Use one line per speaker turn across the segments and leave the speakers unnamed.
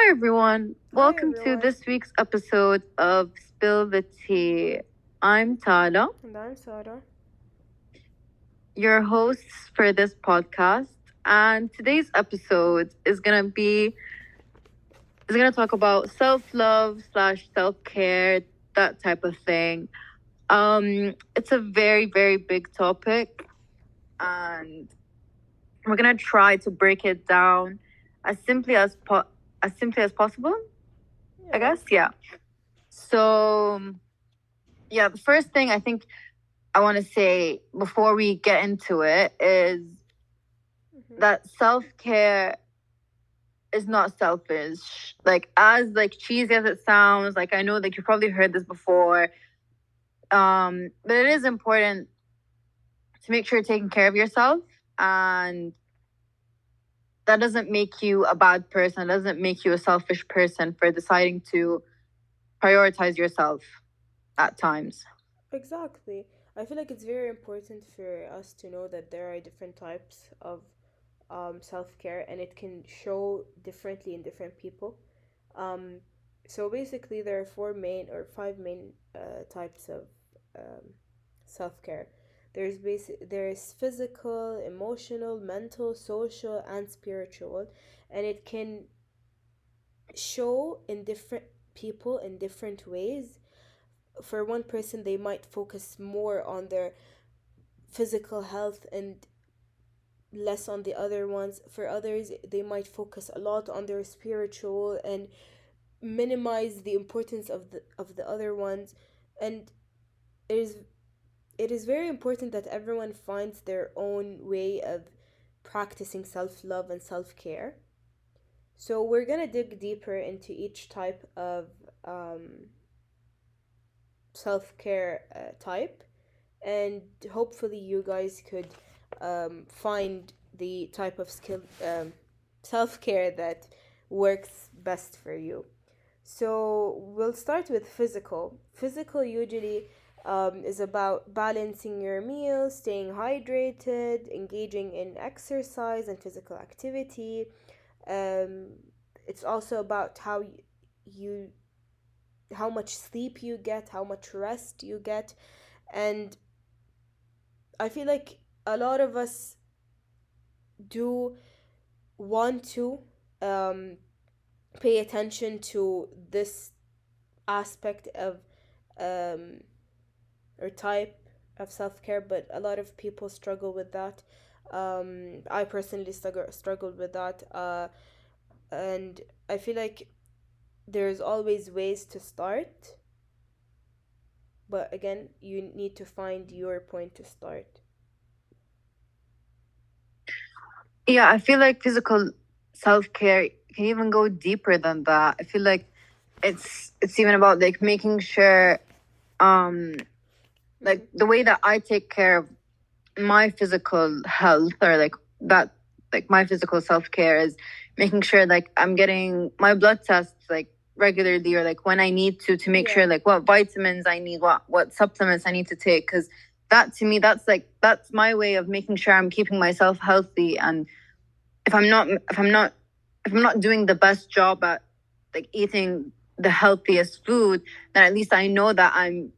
Hi, everyone.
Hi
Welcome to
everyone,
this week's episode of Spill the Tea. I'm Tala,
and I'm Sarah.
your hosts for this podcast, and today's episode is gonna talk about self-love slash self-care, that type of thing. It's a very, very big topic, and we're gonna try to break it down as simply as possible. I
Yeah.
guess, yeah. So, yeah, the first thing I think I want to say before we get into it is
hmm
that self-care is not selfish. Like, as like cheesy as it sounds, like I know like you've probably heard this before. But it is important to make sure you're taking care of yourself, and that doesn't make you a bad person. It doesn't make you a selfish person for deciding to prioritize yourself at times.
Exactly. I feel like it's very important for us to know that there are different types of self care and it can show differently in different people. Um, so basically, there are four main or five main types of um, self care. There's physical, emotional, mental, social, and spiritual, and it can show in different people in different ways. For one person, they might focus more on their physical health and less on the other ones. For others, they might focus a lot on their spiritual and minimize the importance of the other ones. And it is it is very important that everyone finds their own way of practicing self-love and self-care. So we're gonna dig deeper into each type of um, self-care type, and hopefully you guys could find the type of self-care that works best for you. So we'll start with physical. Physical usually is about balancing your meals, staying hydrated, engaging in exercise and physical activity. um, it's also about you how much sleep you get, how much rest you get. And I feel like a lot of us do want to um, pay attention to this aspect of um, or type of self care, but a lot of people struggle with that. I personally struggled with that, and I feel like there's always ways to start, but again, you need to find your point to start.
Yeah, I feel like physical self-care can even go deeper than that. I feel like it's even about like making sure um
Mm-hmm.
like the way that I take care of my physical health, or like my physical self-care is making sure like I'm getting my blood tests like regularly, or like when I need to make
Yeah.
sure like what vitamins I need, what supplements I need to take, cuz that to me that's my way of making sure I'm keeping myself healthy. And if I'm not doing the best job at like eating the healthiest food, then at least I know that I'm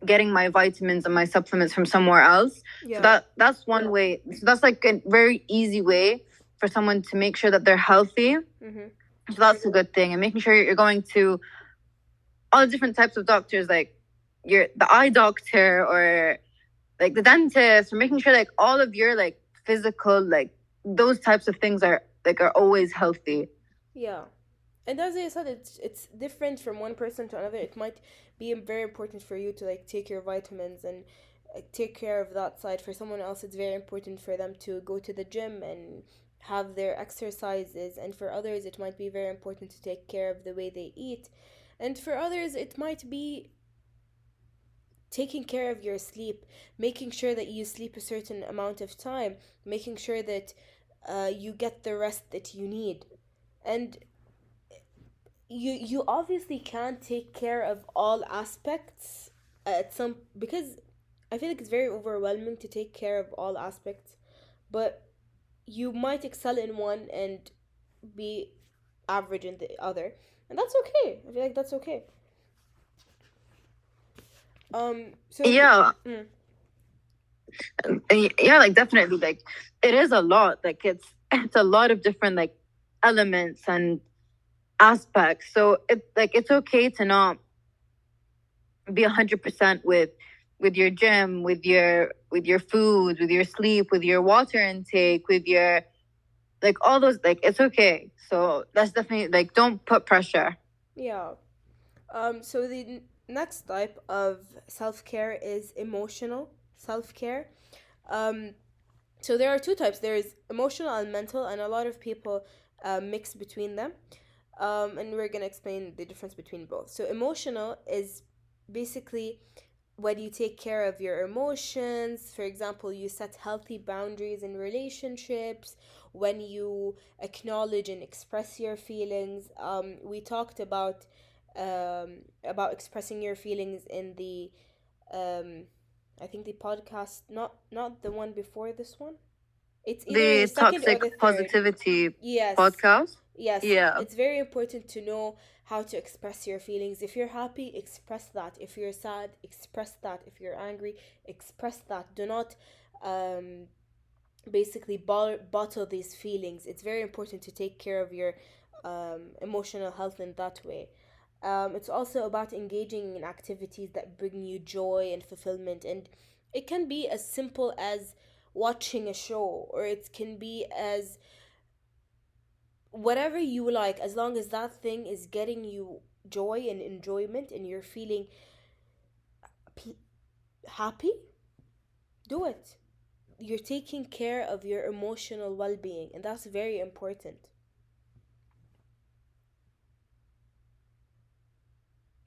getting my vitamins and my supplements from somewhere else. So
Yeah.
that's one way. So that's like a very easy way for someone to make sure that they're healthy.
Mm-hmm.
So that's a good thing. And making sure you're going to all the different types of doctors, like the eye doctor or like the dentist, or making sure like all of your like physical like those types of things are always healthy.
Yeah. And as I said, it's different from one person to another. It might be very important for you to like take your vitamins and take care of that side. For someone else, it's very important for them to go to the gym and have their exercises. And for others, it might be very important to take care of the way they eat. And for others, it might be taking care of your sleep, making sure that you sleep a certain amount of time, making sure that you get the rest that you need. And you obviously can't take care of all aspects at some, because I feel like it's very overwhelming to take care of all aspects, but you might excel in one and be average in the other, and that's okay. I feel like that's okay. So
Yeah,
mm,
yeah, like definitely, like it is a lot. Like it's a lot of different like elements and aspects. So it's okay to not be 100% with your gym, with your food, with your sleep, with your water intake, with your like all those, like it's okay. So that's definitely like, don't put pressure.
yeah. So the next type of self care is emotional self care. Um, so there are two types. There is emotional and mental, and a lot of people mix between them. And we're gonna explain the difference between both. So emotional is basically when you take care of your emotions. For example, you set healthy boundaries in relationships, when you acknowledge and express your feelings. We talked about expressing your feelings in the um, I think the podcast, not the one before this one. It's either the
The
second or
toxic
the third.
positivity
Yes.
podcast.
Yes,
Yeah.
it's very important to know how to express your feelings. If you're happy, express that. If you're sad, express that. If you're angry, express that. Do not um, basically bottle these feelings. It's very important to take care of your emotional health in that way. It's also about engaging in activities that bring you joy and fulfillment. And it can be as simple as watching a show, or it can be as whatever you like, as long as that thing is getting you joy and enjoyment and you're feeling p- happy, do it. You're taking care of your emotional well-being, and that's very important.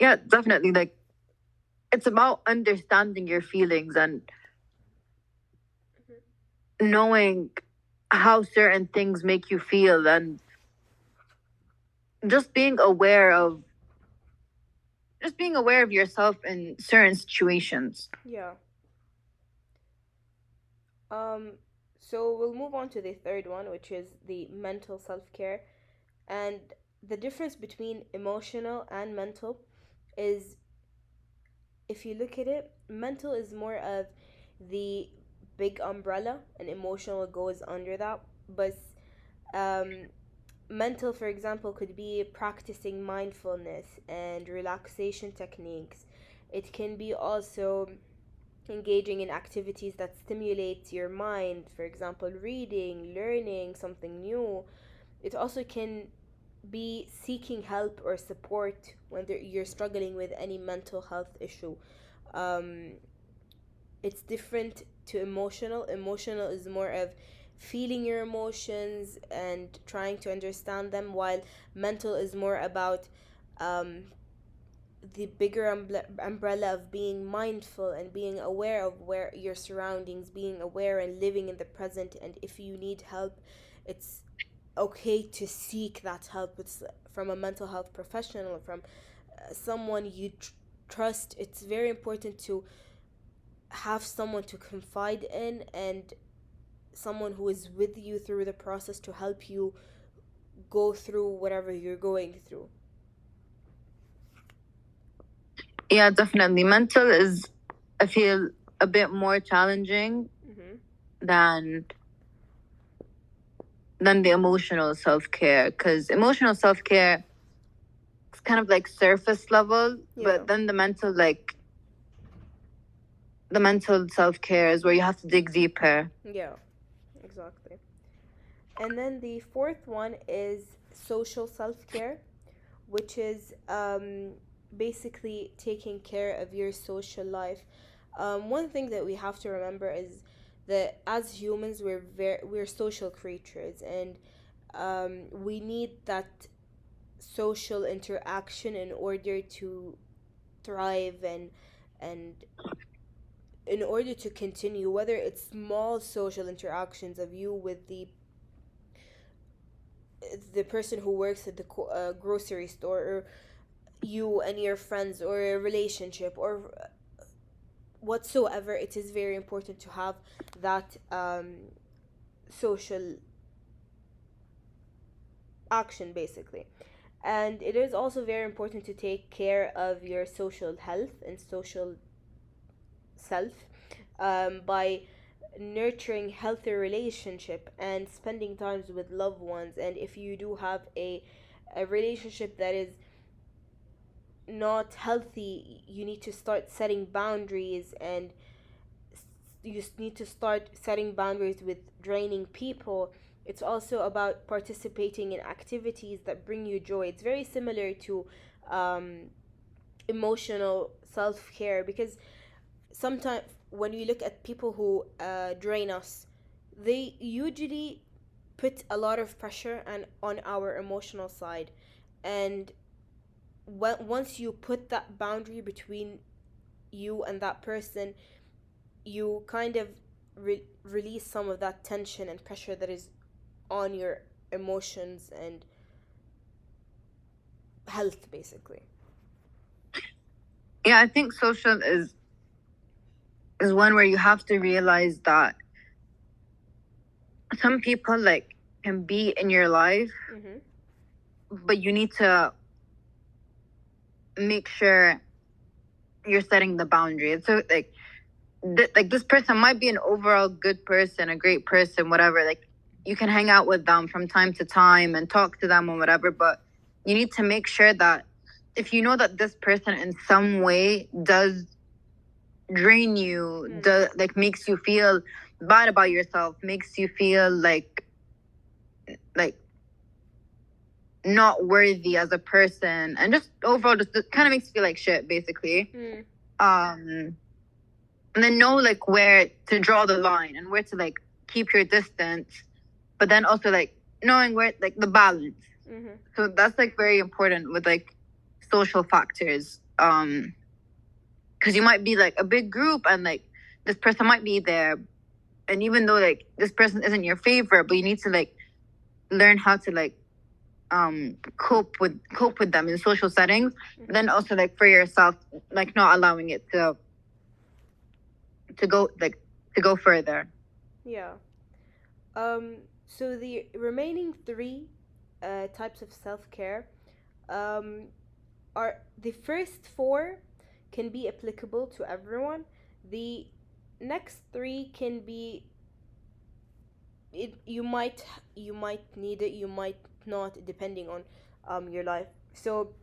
Yeah, definitely. Like it's about understanding your feelings and knowing how certain things make you feel, and just being aware of yourself in certain situations.
Yeah. um so we'll move on to the third one, which is the mental self-care. And the difference between emotional and mental is, if you look at it, mental is more of the big umbrella, and emotional goes under that. But um, mental, for example, could be practicing mindfulness and relaxation techniques. It can be also engaging in activities that stimulate your mind, for example, reading, learning something new. It also can be seeking help or support when you're struggling with any mental health issue. Um, it's different to emotional. Emotional is more of feeling your emotions and trying to understand them, while mental is more about um, the bigger umbrella of being mindful and being aware of where your surroundings, being aware and living in the present. And if you need help, it's okay to seek that help. It's from a mental health professional, from someone you trust. It's very important to have someone to confide in, and someone who is with you through the process to help you go through whatever you're going through.
Yeah, definitely. Mental is, I feel, a bit more challenging
Mm-hmm.
than the emotional self-care, because emotional self-care is kind of like surface level,
Yeah.
but then the mental self-care is where you have to dig deeper.
Yeah, exactly. And then the fourth one is social self care, which is basically taking care of your social life. One thing that we have to remember is that as humans, we're social creatures, and we need that social interaction in order to thrive, and in order to continue, whether it's small social interactions of you with the person who works at the grocery store, or you and your friends, or a relationship, or whatsoever. It is very important to have that social action basically. And it is also very important to take care of your social health and social self, by nurturing healthy relationship and spending times with loved ones. And if you do have a relationship that is not healthy, you need to start setting boundaries, and you need to start setting boundaries with draining people. It's also about participating in activities that bring you joy. It's very similar to um, emotional self-care, because sometimes when you look at people who drain us, they usually put a lot of pressure and on our emotional side. And once you put that boundary between you and that person, you kind of release some of that tension and pressure that is on your emotions and health basically.
Yeah, I think social is one where you have to realize that some people like can be in your life, but you need to make sure you're setting the boundary. So like like this person might be an overall good person, a great person, whatever. Like you can hang out with them from time to time and talk to them or whatever, but you need to make sure that if you know that this person in some way does drain you, does like makes you feel bad about yourself, makes you feel like not worthy as a person, and just overall just kind of makes you feel like shit basically. And then know like where to draw the line and where to like keep your distance, but then also like knowing where like the balance. So that's like very important with like social factors, because you might be like a big group and like this person might be there, and even though like this person isn't your favorite, but you need to like learn how to like cope with them in social settings. Then also like for yourself, like not allowing it to go further.
Yeah. So the remaining three types of self-care are the first four can be applicable to everyone. The next three can be you might need it, you might not, depending on your life. So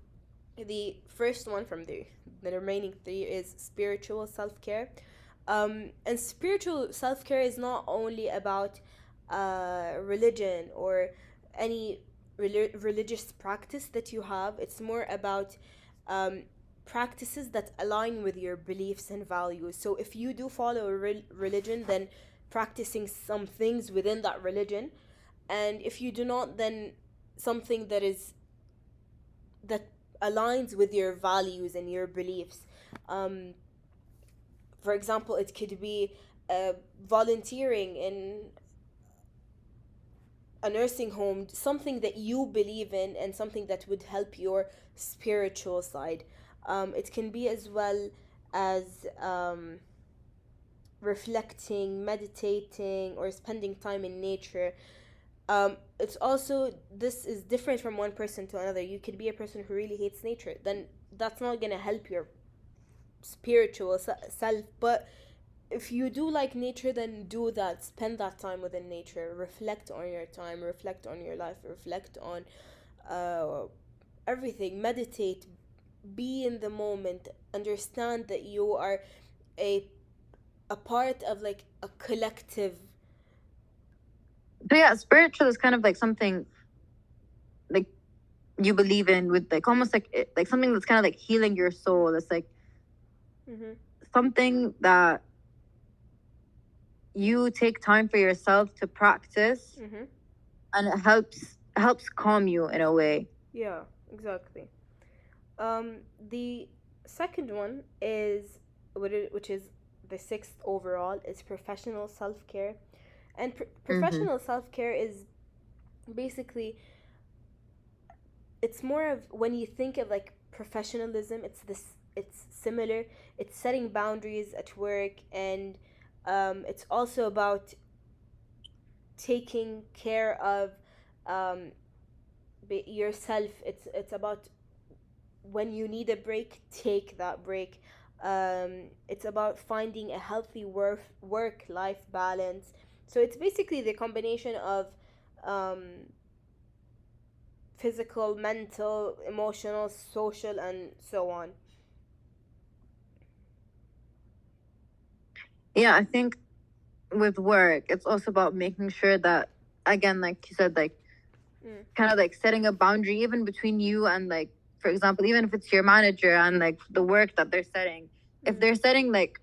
the first one from the remaining three is spiritual self-care. And spiritual self-care is not only about religion or any religious practice that you have. It's more about practices that align with your beliefs and values. So if you do follow a religion, then practicing some things within that religion, and if you do not, then something that aligns with your values and your beliefs. For example, it could be volunteering in a nursing home, something that you believe in and something that would help your spiritual side. It can be as well as reflecting, meditating, or spending time in nature. It's also, this is different from one person to another. You could be a person who really hates nature, then that's not gonna help your spiritual self. But if you do like nature, then do that. Spend that time within nature. Reflect on your time. Reflect on your life. Reflect on everything. Meditate. Be in the moment. Understand that you are a part of like a collective.
So yeah, spiritual is kind of like something like you believe in, with like almost like something that's kind of like healing your soul. It's like something that you take time for yourself to practice, and it helps calm you in a way.
Yeah, exactly. The second one is which is the sixth overall, is professional self-care. And professional self-care is basically, it's more of, when you think of like professionalism, it's similar. It's setting boundaries at work, and it's also about taking care of yourself. It's about when you need a break, take that break. It's about finding a healthy work life balance. So it's basically the combination of um, physical, mental, emotional, social, and so on.
Yeah, I think with work, it's also about making sure that, again, like you said, like kind of like setting a boundary even between you and, like, for example, even if it's your manager and like the work that they're setting, if they're setting like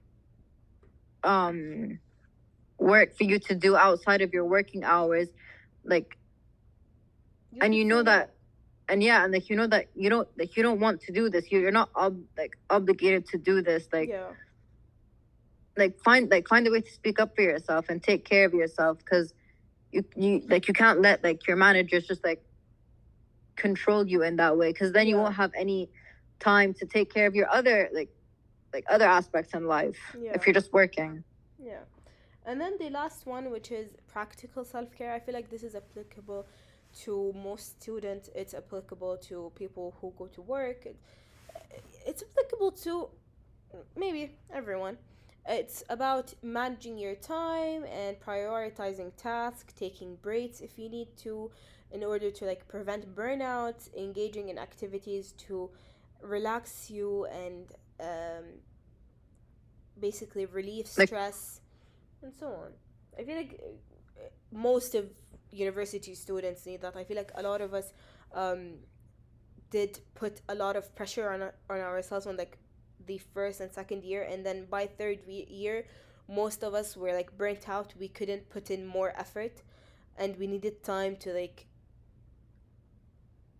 work for you to do outside of your working hours, like, and you know that, and yeah, and like you know that you don't want to do this, you're not like obligated to do this, like,
Yeah.
like find a way to speak up for yourself and take care of yourself, because you like you can't let like your managers just like control you in that way, because then you won't have any time to take care of your other like other aspects in life if you're just working.
Yeah. And then the last one, which is practical self care, I feel like this is applicable to most students. It's applicable to people who go to work. It's applicable to maybe everyone. It's about managing your time and prioritizing tasks, taking breaks if you need to, in order to like prevent burnout, engaging in activities to relax you and um, basically relieve
Like,
stress and so on. I feel like most of university students need that. I feel like a lot of us um, did put a lot of pressure on ourselves on like the first and second year, and then by third year, most of us were like burnt out. We couldn't put in more effort, and we needed time to like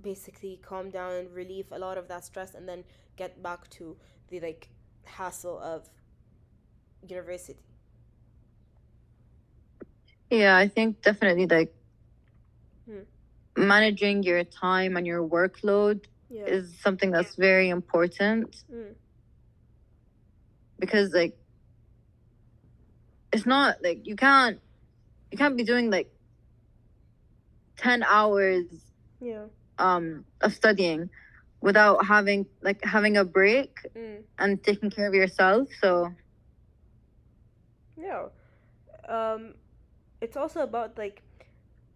basically calm down and relieve a lot of that stress, and then get back to the like hassle of university.
yeah, I think definitely like managing your time and your workload is something that's very important, because like it's not like you can't be doing like 10 hours of studying without having a break and taking care of yourself. So
yeah, it's also about like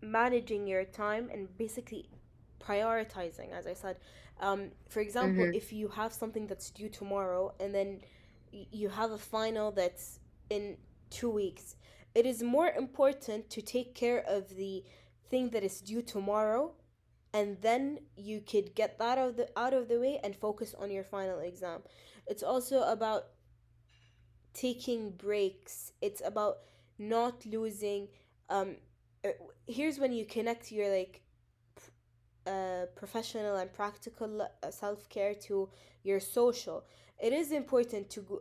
managing your time and basically prioritizing, as I said. For example, if you have something that's due tomorrow and then you have a final that's in 2 weeks, it is more important to take care of the thing that is due tomorrow, and then you could get that out of the way and focus on your final exam. It's also about taking breaks. It's about not losing um uh, here's when you connect your like professional and practical self-care to your social. It is important to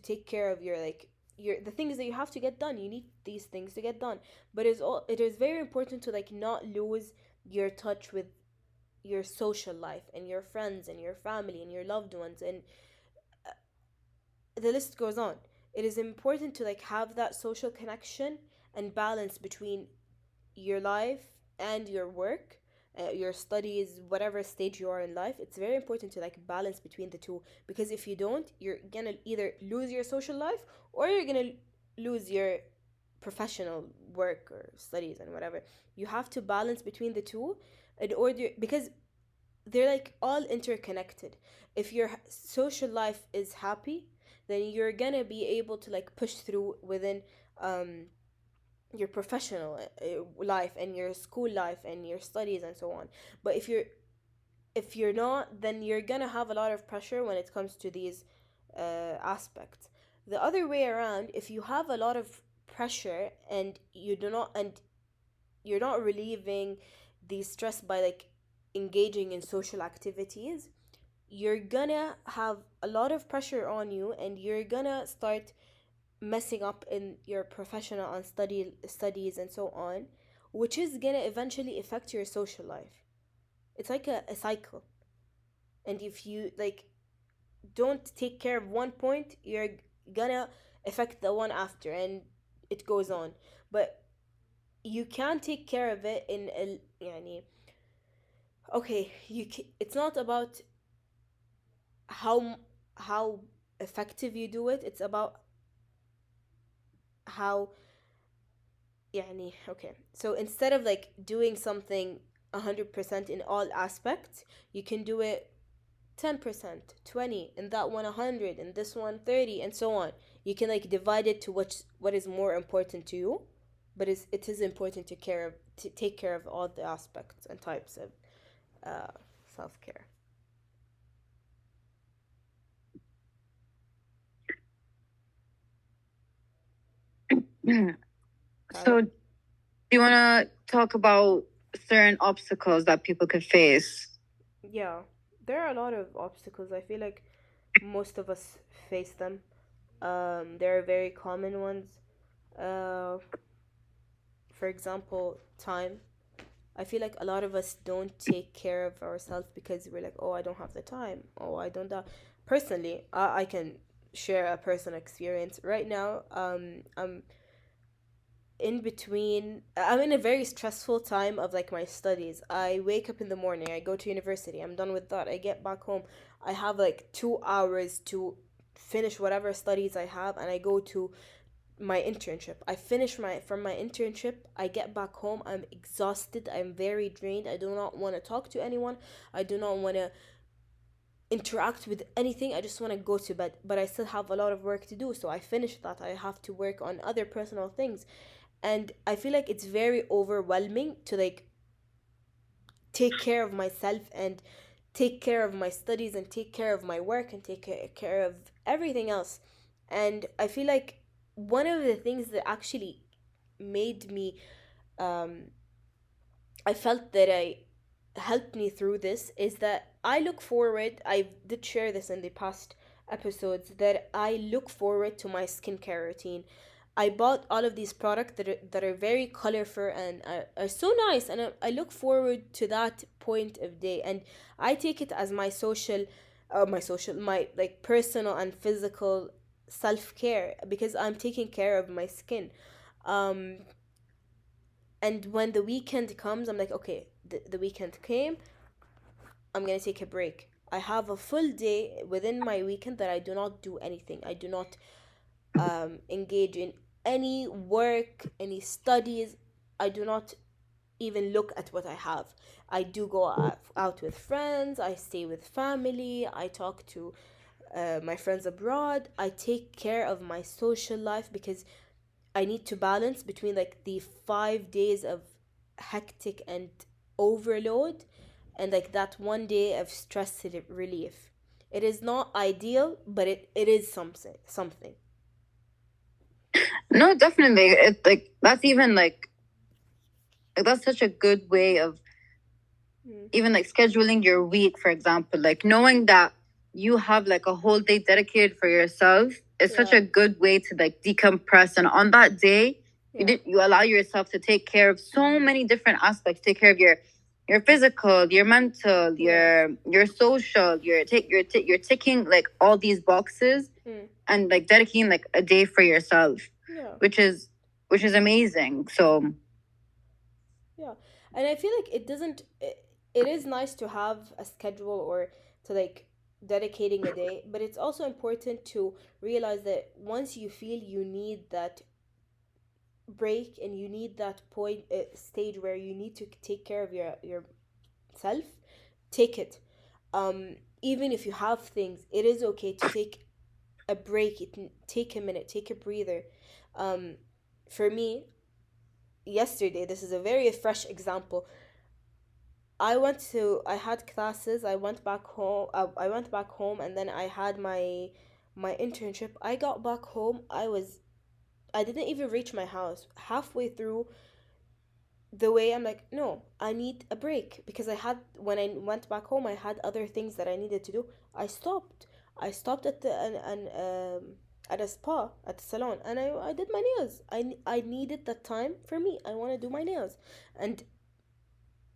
take care of your like your the things that you have to get done. You need these things to get done, but it is very important to like not lose your touch with your social life and your friends and your family and your loved ones, and the list goes on. It is important to like have that social connection and balance between your life and your work, your studies, whatever stage you are in life. It's very important to like balance between the two, because if you don't, you're gonna either lose your social life or you're gonna lose your professional work or studies and whatever. You have to balance between the two in order, because they're like all interconnected. If your social life is happy, then you're gonna be able to like push through within um your professional life and your school life and your studies and so on. But if you're not, then you're gonna have a lot of pressure when it comes to these aspects. The other way around, if you have a lot of pressure and you're not relieving the stress by like engaging in social activities, you're gonna have a lot of pressure on you, and you're gonna start messing up in your professional and studies and so on, which is gonna eventually affect your social life. It's like a cycle, and if you like don't take care of one point, you're gonna affect the one after, and it goes on. But you can take care of it in a يعني Okay, it's not about how how effective you do it. It's about how يعني okay. So instead of like doing something 100% in all aspects, you can do it 10%, 20, and that one 100, and this one 30, and so on. You can like divide it to what is more important to you, but it is important to take care of all the aspects and types of uh, self-care.
So, do you want to talk about certain obstacles that people could face?
Yeah, there are a lot of obstacles. I feel like most of us face them. There are very common ones. Uh, for example, time. I feel like a lot of us don't take care of ourselves because we're like, oh, I don't have the time. Oh, I don't. Personally, I can share a personal experience right now. I'm in a very stressful time of like my studies. I wake up in the morning, I go to university, I'm done with that, I get back home, I have like 2 hours to finish whatever studies I have, and I go to my internship. I finish my from my internship, I get back home, I'm exhausted, I'm very drained, I do not want to talk to anyone, I do not want to interact with anything, I just want to go to bed, but I still have a lot of work to do, so I finish that, I have to work on other personal things, and I feel like it's very overwhelming to like take care of myself and take care of my studies and take care of my work and take care of everything else. And I feel like one of the things that actually made me um I felt that I helped me through this is that I look forward, I did share this in the past episodes, that I look forward to my skincare routine. I bought all of these products that are very colorful and are so nice, and I look forward to that point of day, and I take it as my like personal and physical self care because I'm taking care of my skin. Um, and when the weekend comes, I'm like, okay, the weekend came, I'm gonna take a break. I have a full day within my weekend that I do not do anything. I do not engage in any work, any studies. I do not even look at what I have. I do go out with friends, I stay with family, I talk to my friends abroad. I take care of my social life because I need to balance between like the 5 days of hectic and overload and like that one day of stress relief. It is not ideal, but it is something.
No, definitely. It's like that's even like that's such a good way of
Mm.
even like scheduling your week, for example, like knowing that you have like a whole day dedicated for yourself is such
Yeah,
a good way to like decompress. And on that day,
yeah,
you allow yourself to take care of so many different aspects. Take care of your physical, your mental,
yeah,
your social. You're ticking like all these boxes
mm,
and like dedicating like a day for yourself,
yeah,
which is amazing. So
yeah. And I feel like it is nice to have a schedule or to like dedicating a day, but it's also important to realize that once you feel you need that break and you need that point stage where you need to take care of yourself, take it. Even if you have things, it is okay to take a break. Take a minute, take a breather. um for me, yesterday, this is a very fresh example. I had classes, I went back home, and then I had my internship. I got back home, I didn't even reach my house. Halfway through the way, I'm like, no, I need a break because when I went back home, I had other things that I needed to do. I stopped at at a spa, at the salon, and I did my nails. I needed that time for me. I want to do my nails. And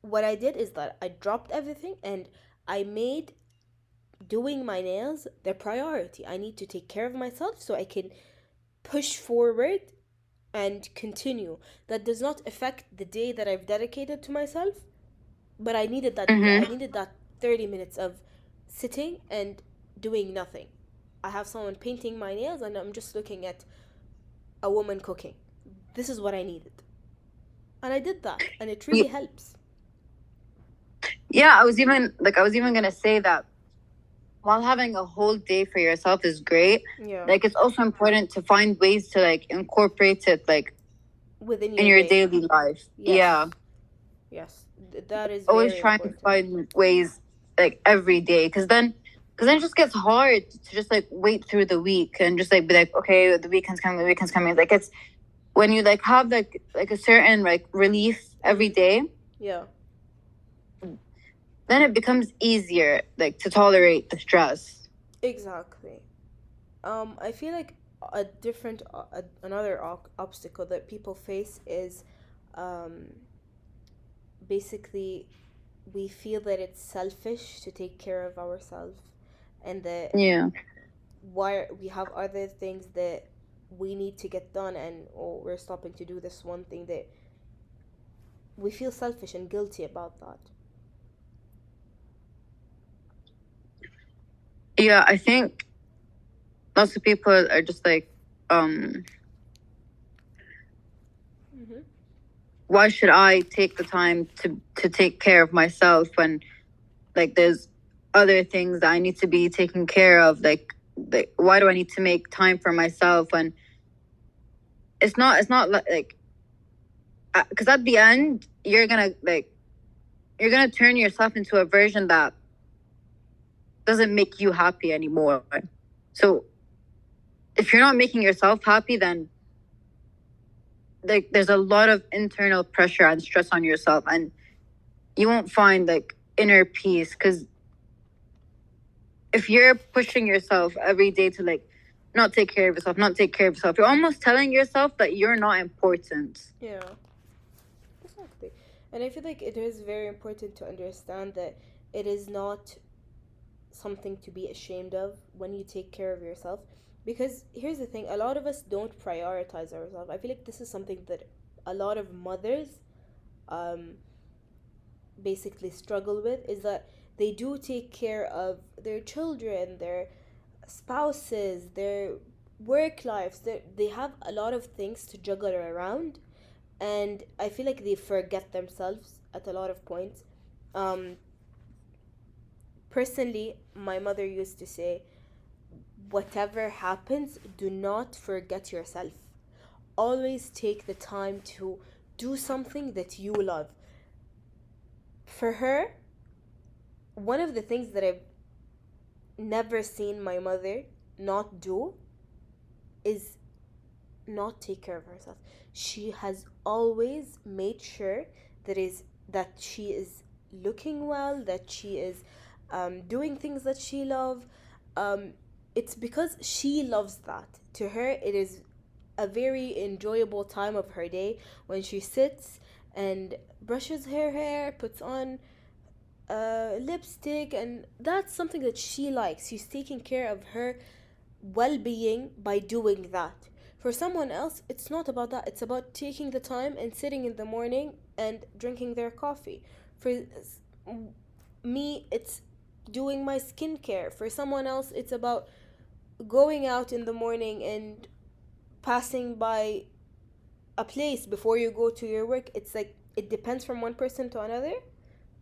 what I did is that I dropped everything and I made doing my nails the priority. I need to take care of myself so I can push forward and continue. That does not affect the day that I've dedicated to myself. but I needed
Mm-hmm.
30 minutes of sitting and doing nothing. I have someone painting my nails and I'm just looking at a woman cooking. This is what I needed. And I did that and it really helps.
Yeah, I was even gonna say that while having a whole day for yourself is great,
Yeah.
like it's also important to find ways to like incorporate it like
Within
in
your
your
day.
daily life. Yeah.
Yes. Yes. That is
Always
very
trying to
important.
find ways like every day because then it just gets hard to just like wait through the week and just like be like, okay, the weekend's coming. Like it's when you like have like a certain like relief every day,
Yeah.
then it becomes easier like to tolerate the stress.
Exactly. I feel like a different another obstacle that people face is um basically we feel that it's selfish to take care of ourselves and that
Yeah.
why we have other things that we need to get done and we're stopping to do this one thing that we feel selfish and guilty about that.
Yeah, I think lots of people are just like, um,
Mm-hmm.
why should I take the time to take care of myself when like there's other things that I need to be taking care of? Like why do I need to make time for myself when it's not like because at the end you're gonna turn yourself into a version that doesn't make you happy anymore. So if you're not making yourself happy, then like there's a lot of internal pressure and stress on yourself, and you won't find like inner peace because if you're pushing yourself every day to like not take care of yourself, not take care of yourself, you're almost telling yourself that you're not important.
Yeah, exactly. And I feel like it is very important to understand that it is not something to be ashamed of when you take care of yourself. Because here's the thing, a lot of us don't prioritize ourselves. I feel like this is something that a lot of mothers um, basically struggle with is that they do take care of their children, their spouses, their work lives. They have a lot of things to juggle around, and I feel like they forget themselves at a lot of points. Um, Personally, my mother used to say, whatever happens, do not forget yourself. Always take the time to do something that you love. For her, one of the things that I've never seen my mother not do is not take care of herself. She has always made sure that she is looking well, that she is doing things that she loves. Um, it's because she loves that. To her, it is a very enjoyable time of her day when she sits and brushes her hair, puts on lipstick, and that's something that she likes. She's taking care of her well being by doing that. For someone else, it's not about that. It's about taking the time and sitting in the morning and drinking their coffee. For me, it's doing my skincare. For someone else, it's about going out in the morning and passing by a place before you go to your work. It's like it depends from one person to another,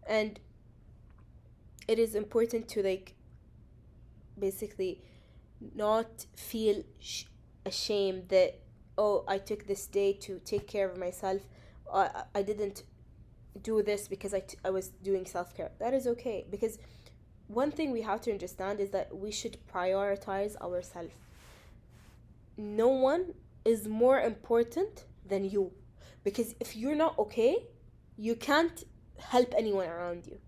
and it is important to like basically not feel ashamed that, oh, I took this day to take care of myself. I didn't do this because I was doing self-care. That is okay, because one thing we have to understand is that we should prioritize ourselves. No one is more important than you, because if you're not okay, you can't help anyone around you,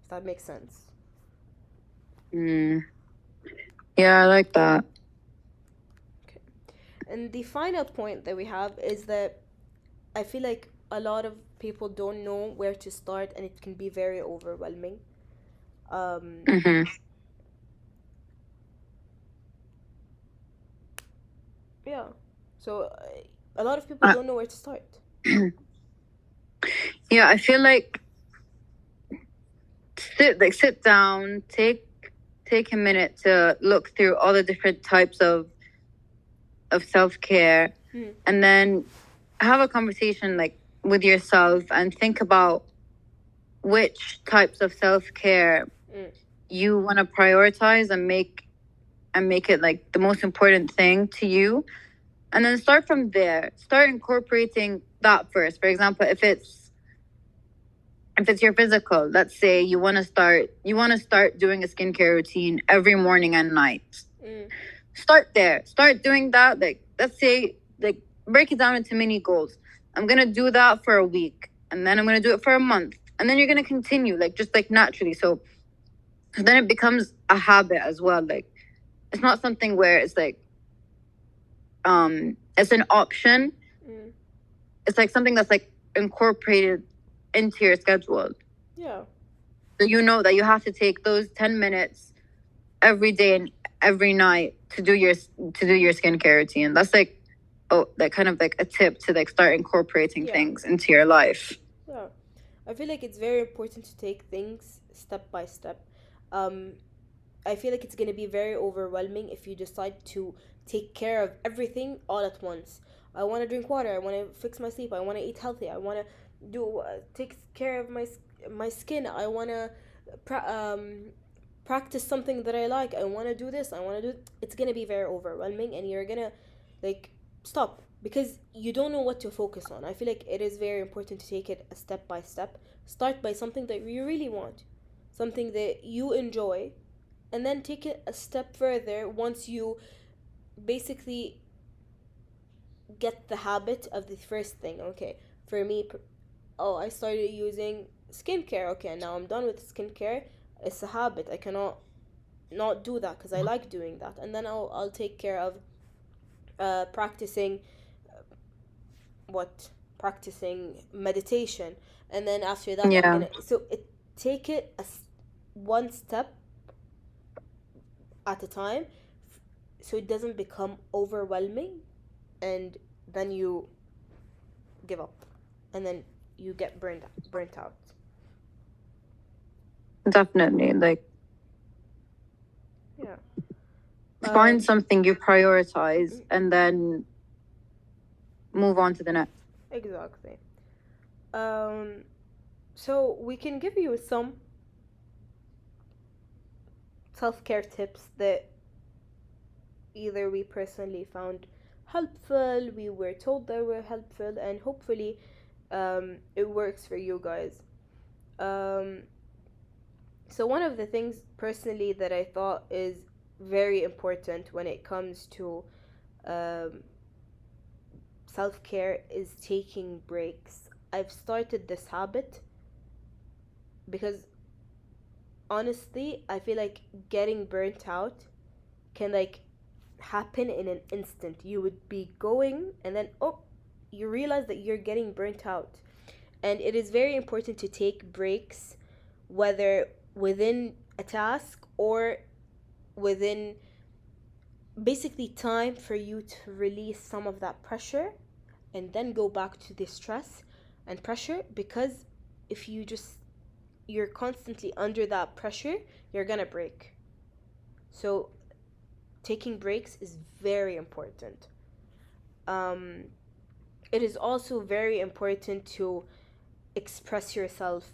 if that makes sense.
Mm. Yeah, I like that.
Okay. And the final point that we have is that I feel like a lot of people don't know where to start and it can be very overwhelming. Um,
Mm-hmm.
yeah. So a lot of people don't know where to start.
Yeah, I feel like sit down, take a minute to look through all the different types of self-care, and then have a conversation like with yourself and think about which types of self-care you want to prioritize and make it like the most important thing to you, and then start from there. Start incorporating that first. For example, if it's your physical, let's say you want to start doing a skincare routine every morning and night. Start there. Start doing that. Like, let's say, like, break it down into mini goals. I'm gonna do that for a week, and then I'm gonna do it for a month, and then you're gonna continue, like, just like naturally. So then it becomes a habit as well. Like, it's not something where it's like it's an option. It's like something that's like incorporated into your schedule.
Yeah.
So you know that you have to take those 10 minutes every day and every night to do your skincare routine. That's like kind of like a tip to like start incorporating things into your life.
Yeah. I feel like it's very important to take things step by step. I feel like it's going to be very overwhelming if you decide to take care of everything all at once. I want to drink water. I want to fix my sleep. I want to eat healthy. I want to do take care of my skin. I want to practice something that I like. I want to do this. I want to do. It's going to be very overwhelming, and you're going to like stop because you don't know what to focus on. I feel like it is very important to take it a step by step. Start by something that you really want, something that you enjoy, and then take it a step further once you basically get the habit of the first thing. Okay, for me, I started using skincare. Okay, now I'm done with skincare. It's a habit. I cannot not do that because I like doing that. And then I'll take care of practicing meditation. And then after that, I'm gonna take it as one step at a time, so it doesn't become overwhelming, and then you give up, and then you get burnt out.
Definitely, like, find something you prioritize and then move on to the next.
Exactly. So we can give you some self-care tips that either we personally found helpful, we were told they were helpful, and hopefully it works for you guys. So one of the things personally that I thought is very important when it comes to self-care is taking breaks. I've started this habit because honestly, I feel like getting burnt out can like happen in an instant. You would be going and then you realize that you're getting burnt out. And it is very important to take breaks, whether within a task or within basically time for you to release some of that pressure and then go back to the stress and pressure, because if you're constantly under that pressure, you're gonna break. So taking breaks is very important. It is also very important to express yourself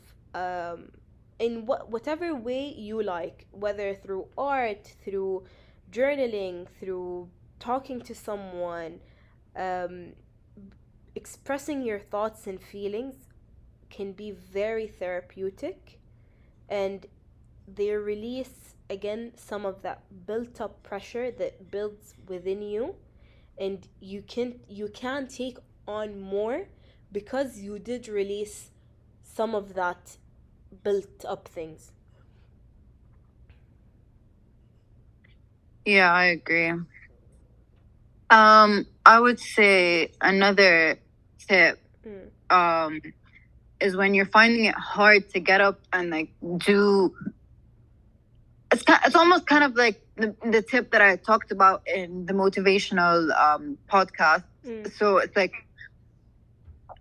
in whatever way you like, whether through art, through journaling, through talking to someone. Expressing your thoughts and feelings can be very therapeutic, and they release again some of that built up pressure that builds within you, and you can take on more because you did release some of that built up things.
Yeah, I agree. I would say another tip is when you're finding it hard to get up and like do. It's almost kind of like the tip that I talked about in the motivational podcast. So it's like,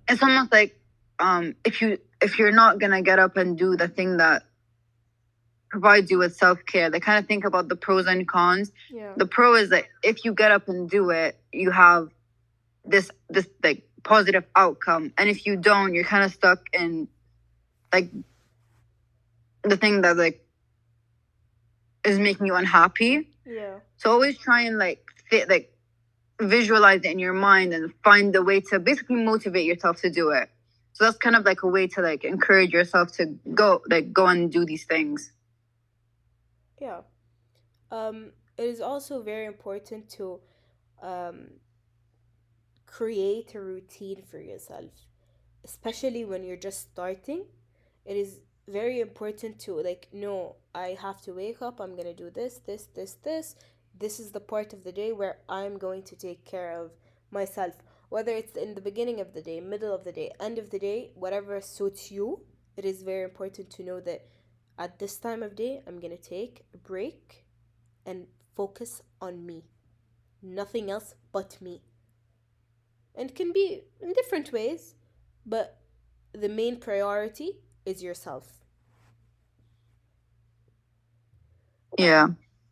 it's almost like if you're not gonna get up and do the thing that provide you with self-care. They kind of think about the pros and cons.
Yeah.
The pro is that if you get up and do it, you have this like positive outcome, and if you don't, you're kind of stuck in like the thing that like is making you unhappy.
Yeah.
So always try and like visualize it in your mind and find a way to basically motivate yourself to do it. So that's kind of like a way to like encourage yourself to go and do these things.
Yeah. It is also very important to um create a routine for yourself, especially when you're just starting. It is very important to like, no, I have to wake up, I'm gonna do this. This is the part of the day where I'm going to take care of myself. Whether it's in the beginning of the day, middle of the day, end of the day, whatever suits you, it is very important to know that at this time of day, I'm gonna take a break and focus on me. Nothing else but me. And it can be in different ways, but the main priority is yourself.
Yeah.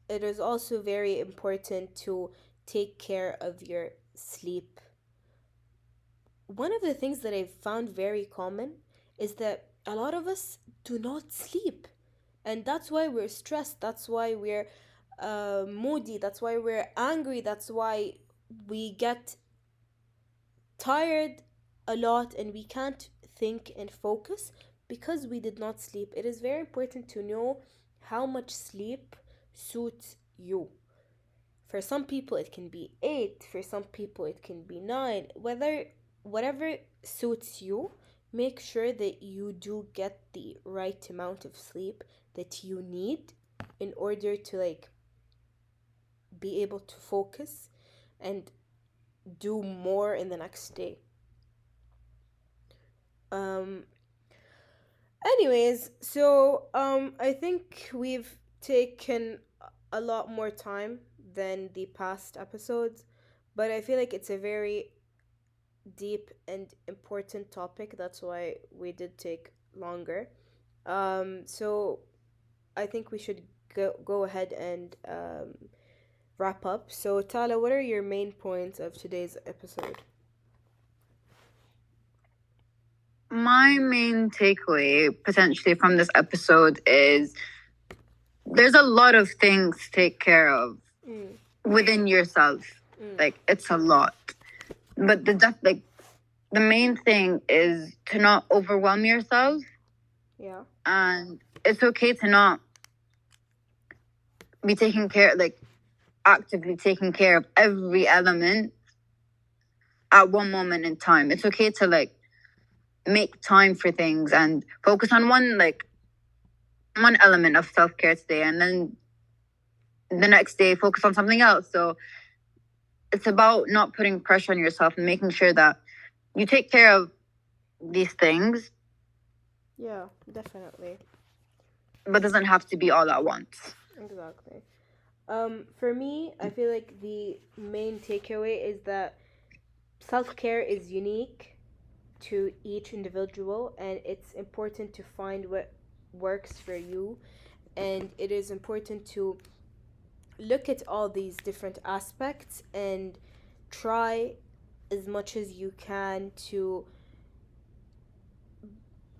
It is also very important to take care of your sleep. One of the things that I've found very common is that a lot of us do not sleep. And that's why we're stressed. That's why we're moody. That's why we're angry. That's why we get tired a lot and we can't think and focus because we did not sleep. It is very important to know how much sleep suits you. For some people it can be 8, for some people it can be 9. Whatever suits you, make sure that you do get the right amount of sleep that you need in order to like be able to focus and do more in the next day. Um Anyways, so I think we've taken a lot more time than the past episodes, but I feel like it's a very deep and important topic. That's why we did take longer. So I think we should go ahead and wrap up. So Tala, what are your main points of today's episode?
My main takeaway potentially from this episode is there's a lot of things to take care of
Mm,
within yourself. Like it's a lot. But the main thing is to not overwhelm yourself,
yeah.
and it's okay to not be taking care, like actively taking care of every element at one moment in time. It's okay to like make time for things and focus on one element of self-care today, and then the next day focus on something else. So it's about not putting pressure on yourself and making sure that you take care of these things,
Yeah, definitely.
but doesn't have to be all at once.
Exactly. For me, I feel like the main takeaway is that self care is unique to each individual, and it's important to find what works for you. And it is important to look at all these different aspects and try as much as you can to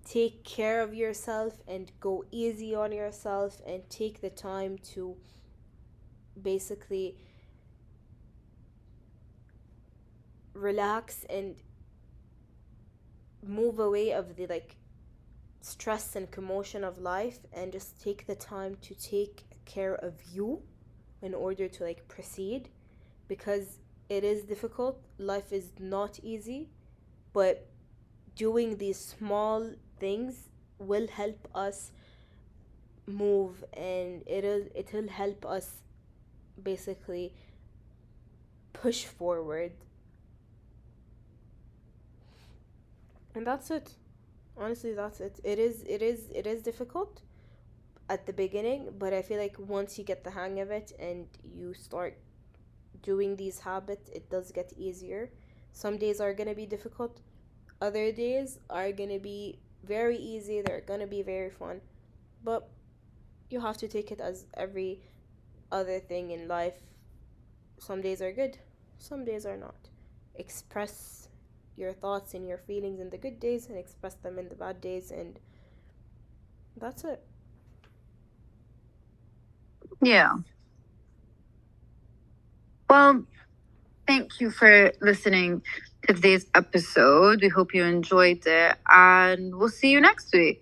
take care of yourself and go easy on yourself and take the time to basically relax and move away of the like stress and commotion of life and just take the time to take care of you in order to like proceed, because it is difficult, life is not easy, but doing these small things will help us move, and it'll help us basically push forward. And that's it. Honestly, that's it. It is difficult at the beginning, but I feel like once you get the hang of it and you start doing these habits, it does get easier. Some days are going to be difficult, other days are going to be very easy, they're going to be very fun. But you have to take it as every other thing in life. Some days are good, some days are not. Express your thoughts and your feelings in the good days and express them in the bad days, and that's it.
Yeah. Well, thank you for listening to today's episode. We hope you enjoyed it, and we'll see you next week.